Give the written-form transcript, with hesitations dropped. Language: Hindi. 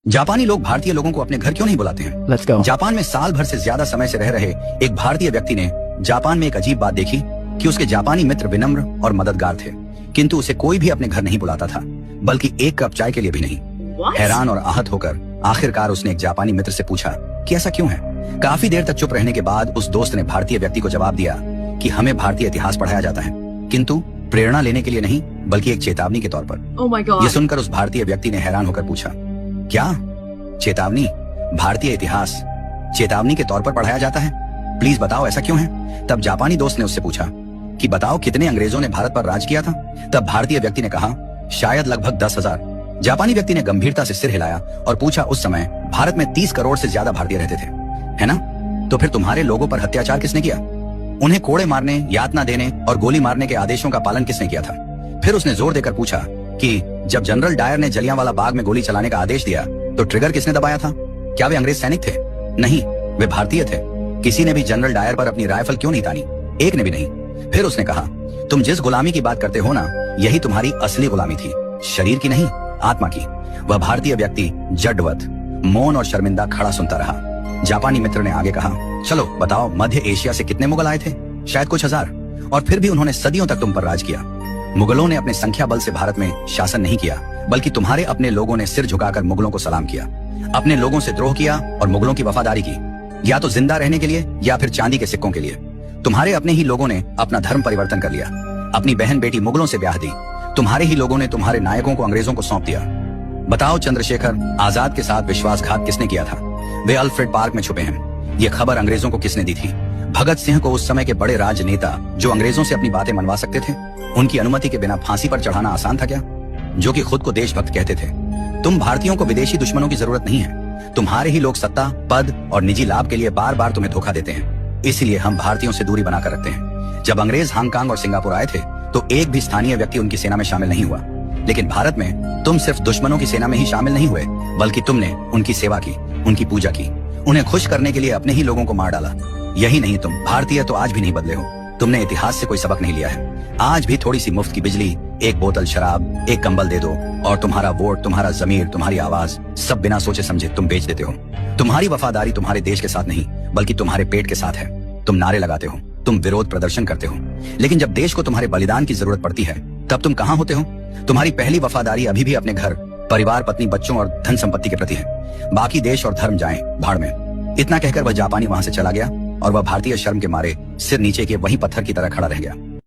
जापानी लोग भारतीय लोगों को अपने घर क्यों नहीं बुलाते हैं? Let's go. जापान में साल भर से ज्यादा समय से रह रहे एक भारतीय व्यक्ति ने जापान में एक अजीब बात देखी कि उसके जापानी मित्र विनम्र और मददगार थे, किंतु उसे कोई भी अपने घर नहीं बुलाता था, बल्कि एक कप चाय के लिए भी नहीं। हैरान और आहत होकर आखिरकार उसने एक जापानी मित्र से पूछा कि ऐसा क्यों है। काफी देर तक चुप रहने के बाद उस दोस्त ने भारतीय व्यक्ति को जवाब दिया कि हमें भारतीय इतिहास पढ़ाया जाता है, किंतु प्रेरणा लेने के लिए नहीं, बल्कि एक चेतावनी के तौर पर। Oh my God. ये सुनकर उस भारतीय व्यक्ति ने हैरान होकर पूछा, क्या चेतावनी? भारतीय इतिहास चेतावनी के तौर पर पढ़ाया जाता है? प्लीज बताओ ऐसा क्यों है? तब जापानी दोस्त ने उससे पूछा कि बताओ कितने अंग्रेजों ने भारत पर राज किया था? तब भारतीय व्यक्ति ने कहा शायद लगभग 10,000। जापानी व्यक्ति ने गंभीरता से सिर हिलाया और पूछा उस समय भारत में 30 करोड़ से ज्यादा भारतीय रहते थे, है ना? तो फिर तुम्हारे लोगों पर अत्याचार किसने किया? उन्हें कोड़े मारने, यातना देने और गोली मारने के आदेशों का पालन किसने किया था? फिर उसने जोर देकर पूछा कि जब जनरल डायर ने जलियांवाला बाग में गोली चलाने का आदेश दिया तो ट्रिगर किसने दबाया था? क्या वे अंग्रेज सैनिक थे? नहीं, वे भारतीय थे। किसी ने भी जनरल डायर पर अपनी राइफल क्यों नहीं तानी? एक ने भी नहीं। फिर उसने कहा तुम जिस गुलामी की बात करते हो ना, यही तुम्हारी असली गुलामी थी, शरीर की नहीं, आत्मा की। वह भारतीय व्यक्ति जडवत मौन और शर्मिंदा खड़ा सुनता रहा। जापानी मित्र ने आगे कहा चलो बताओ मध्य एशिया से कितने मुगल आए थे? शायद कुछ हजार, और फिर भी उन्होंने सदियों तक तुम पर राज किया। मुगलों ने अपने संख्या बल से भारत में शासन नहीं किया, बल्कि तुम्हारे अपने लोगों ने सिर झुकाकर मुगलों को सलाम किया, अपने लोगों से द्रोह किया और मुगलों की वफादारी की, या तो जिंदा रहने के लिए या फिर चांदी के सिक्कों के लिए। तुम्हारे अपने ही लोगों ने अपना धर्म परिवर्तन कर लिया, अपनी बहन बेटी मुगलों से ब्याह दी। तुम्हारे ही लोगों ने तुम्हारे नायकों को अंग्रेजों को सौंप दिया। बताओ चंद्रशेखर आजाद के साथ विश्वासघात किसने किया था? वे अल्फ्रेड पार्क में छुपे हैं। ये खबर अंग्रेजों को किसने दी थी? भगत सिंह को, उस समय के बड़े राजनेता जो अंग्रेजों से अपनी बातें मनवा सकते थे। उनकी अनुमति के बिना फांसी पर चढ़ाना आसान था क्या? जो कि खुद को देशभक्त कहते थे। तुम भारतीयों को विदेशी दुश्मनों की जरूरत नहीं है। तुम्हारे ही लोग सत्ता, पद और निजी लाभ के लिए बार बार तुम्हें धोखा देते हैं। इसलिए हम भारतीयों से दूरी बनाकर रखते हैं। जब अंग्रेज हांगकांग और सिंगापुर आए थे तो एक भी स्थानीय व्यक्ति उनकी सेना में शामिल नहीं हुआ, लेकिन भारत में तुम सिर्फ दुश्मनों की सेना में ही शामिल नहीं हुए, बल्कि तुमने उनकी सेवा की, उनकी पूजा की, उन्हें खुश करने के लिए अपने ही लोगों को मार डाला। यही नहीं, तुम भारतीय तो आज भी नहीं बदले हो। तुमने इतिहास से कोई सबक नहीं लिया है। आज भी थोड़ी सी मुफ्त की बिजली, एक बोतल शराब, एक कंबल दे दो और तुम्हारा वोट, तुम्हारा जमीर, तुम्हारी आवाज सब बिना सोचे समझे तुम बेच देते हो। तुम्हारी वफादारी तुम्हारे देश के साथ नहीं, बल्कि तुम्हारे पेट के साथ है। तुम नारे लगाते हो, तुम विरोध प्रदर्शन करते हो, लेकिन जब देश को तुम्हारे बलिदान की जरूरत पड़ती है तब तुम कहाँ होते हो? तुम्हारी पहली वफादारी अभी भी अपने घर, परिवार, पत्नी, बच्चों और धन संपत्ति के प्रति है। बाकी देश और धर्म जाएं भाड़ में। इतना कहकर वह जापानी वहां से चला गया और वह भारतीय शर्म के मारे सिर नीचे किए वहीं पत्थर की तरह खड़ा रह गया।